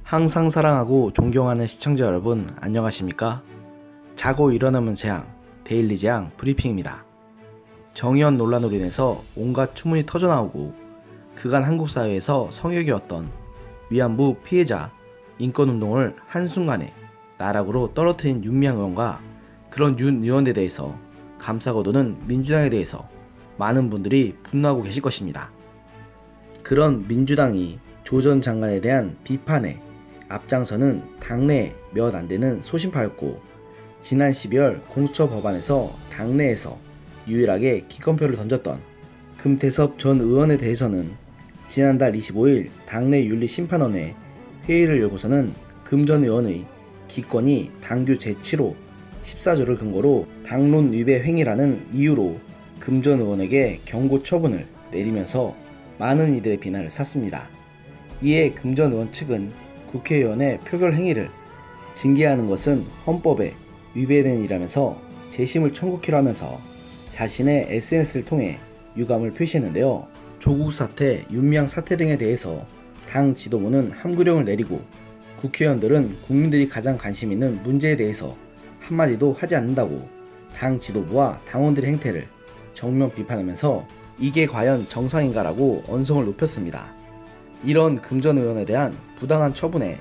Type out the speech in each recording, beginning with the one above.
항상 사랑하고 존경하는 시청자 여러분, 안녕하십니까? 자고 일어나면 재앙, 데일리 재앙 브리핑입니다. 정의원 논란으로 인해서 온갖 추문이 터져나오고 그간 한국 사회에서 성역이었던 위안부 피해자 인권운동을 한순간에 나락으로 떨어뜨린 윤미향 의원과 그런 윤 의원에 대해서 감싸고도는 민주당에 대해서 많은 분들이 분노하고 계실 것입니다. 그런 민주당이 조 전 장관에 대한 비판에 앞장서는 당내에 몇 안되는 소신파였고, 지난 12월 공수처 법안에서 당내에서 유일하게 기권표를 던졌던 금태섭 전 의원에 대해서는 지난달 25일 당내 윤리심판원회 회의를 열고서는 금 전 의원의 기권이 당규 제7호 14조를 근거로 당론 위배 행위라는 이유로 금 전 의원에게 경고 처분을 내리면서 많은 이들의 비난을 샀습니다. 이에 금 전 의원 측은 국회의원의 표결 행위를 징계하는 것은 헌법에 위배된 일이라면서 재심을 청구키로 하면서 자신의 SNS를 통해 유감을 표시했는데요. 조국 사태, 윤미향 사태 등에 대해서 당 지도부는 함구령을 내리고 국회의원들은 국민들이 가장 관심 있는 문제에 대해서 한마디도 하지 않는다고 당 지도부와 당원들의 행태를 정면 비판하면서 이게 과연 정상인가라고 언성을 높였습니다. 이런 금 전 의원에 대한 부당한 처분에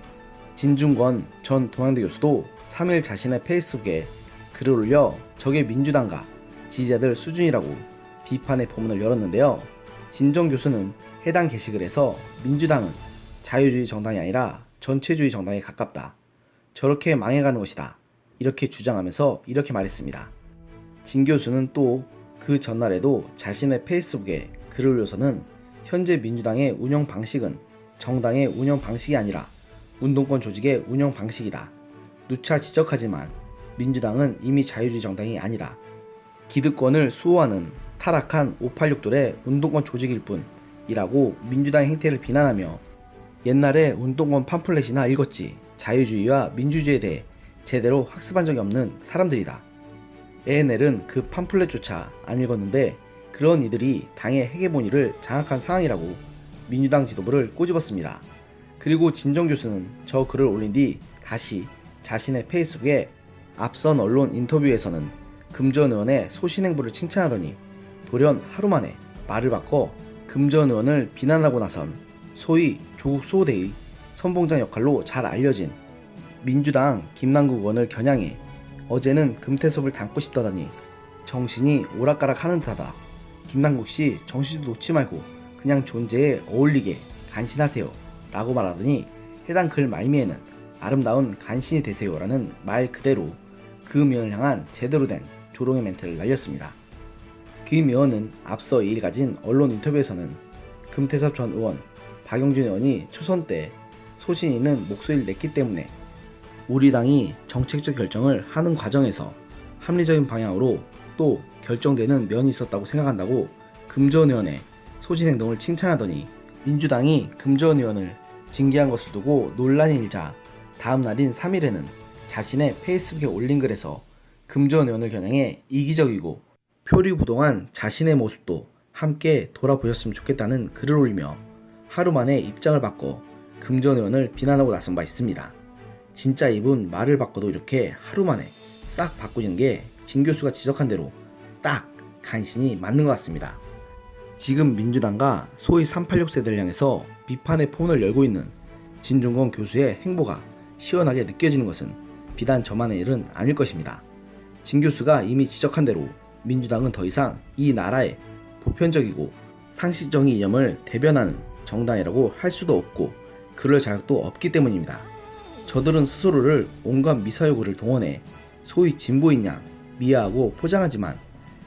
진중권 전 동양대 교수도 3일 자신의 페이스북에 글을 올려 저게 민주당과 지지자들 수준이라고 비판의 포문을 열었는데요. 진정 교수는 해당 게시글에서 민주당은 자유주의 정당이 아니라 전체주의 정당에 가깝다. 저렇게 망해가는 것이다. 이렇게 주장하면서 이렇게 말했습니다. 진 교수는 또 그 전날에도 자신의 페이스북에 글을 올려서는 현재 민주당의 운영 방식은 정당의 운영 방식이 아니라 운동권 조직의 운영 방식이다. 누차 지적하지만 민주당은 이미 자유주의 정당이 아니다. 기득권을 수호하는 타락한 586돌의 운동권 조직일 뿐이라고 민주당의 행태를 비난하며 옛날에 운동권 팜플렛이나 읽었지 자유주의와 민주주의에 대해 제대로 학습한 적이 없는 사람들이다. ANL은 그 팜플렛조차 안 읽었는데 그런 이들이 당의 핵의본의를 장악한 상황이라고 민주당 지도부를 꼬집었습니다. 그리고 진정 교수는 저 글을 올린 뒤 다시 자신의 페이스북에 앞선 언론 인터뷰에서는 금 전 의원의 소신행보를 칭찬하더니 돌연 하루 만에 말을 바꿔 금 전 의원을 비난하고 나선 소위 조국 수호대의 선봉장 역할로 잘 알려진 민주당 김남국 의원을 겨냥해 어제는 금태섭을 닮고 싶다더니 정신이 오락가락하는 듯하다. 김남국씨 정신도 놓지 말고 그냥 존재에 어울리게 간신하세요 라고 말하더니 해당 글 말미에는 아름다운 간신이 되세요 라는 말 그대로 금 의원을 향한 제대로 된 조롱의 멘트를 날렸습니다. 금 의원은 앞서 2일 가진 언론 인터뷰에서는 금태섭 전 의원, 박용진 의원이 초선 때 소신 있는 목소리를 냈기 때문에 우리 당이 정책적 결정을 하는 과정에서 합리적인 방향으로 또 결정되는 면이 있었다고 생각한다고 금 전 의원의 소신 행동을 칭찬하더니 민주당이 금 전 의원을 징계한 것을 두고 논란이 일자 다음 날인 3일에는 자신의 페이스북에 올린 글에서 금 전 의원을 겨냥해 이기적이고 표리부동한 자신의 모습도 함께 돌아보셨으면 좋겠다는 글을 올리며 하루 만에 입장을 바꿔 금 전 의원을 비난하고 나선 바 있습니다. 진짜 이분 말을 바꿔도 이렇게 하루 만에 싹 바꾸는 게 진 교수가 지적한 대로 딱 간신히 맞는 것 같습니다. 지금 민주당과 소위 386 세대를 향해서 비판의 포문을 열고 있는 진중권 교수의 행보가 시원하게 느껴지는 것은 비단 저만의 일은 아닐 것입니다. 진 교수가 이미 지적한 대로 민주당은 더 이상 이 나라의 보편적이고 상식적인 이념을 대변하는 정당이라고 할 수도 없고 그럴 자격도 없기 때문입니다. 저들은 스스로를 온갖 미사여구를 동원해 소위 진보인 양 미화하고 포장하지만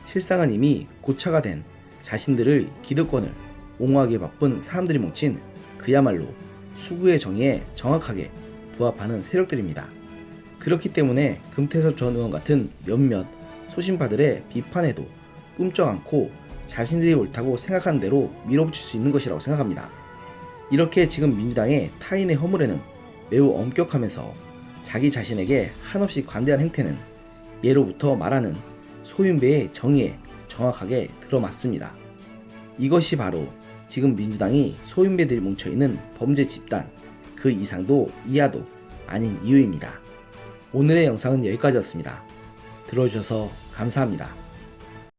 실상은 이미 고차가 된 자신들의 기득권을 옹호하기에 바쁜 사람들이 뭉친 그야말로 수구의 정의에 정확하게 부합하는 세력들입니다. 그렇기 때문에 금태섭 전 의원 같은 몇몇 소신파들의 비판에도 꿈쩍 않고 자신들이 옳다고 생각하는 대로 밀어붙일 수 있는 것이라고 생각합니다. 이렇게 지금 민주당의 타인의 허물에는 매우 엄격하면서 자기 자신에게 한없이 관대한 행태는 예로부터 말하는 소윤배의 정의에 정확하게 들어맞습니다. 이것이 바로 지금 민주당이 소윤배들이 뭉쳐있는 범죄 집단, 그 그 이상도 이하도 아닌 이유입니다. 오늘의 영상은 여기까지였습니다. 들어주셔서 감사합니다.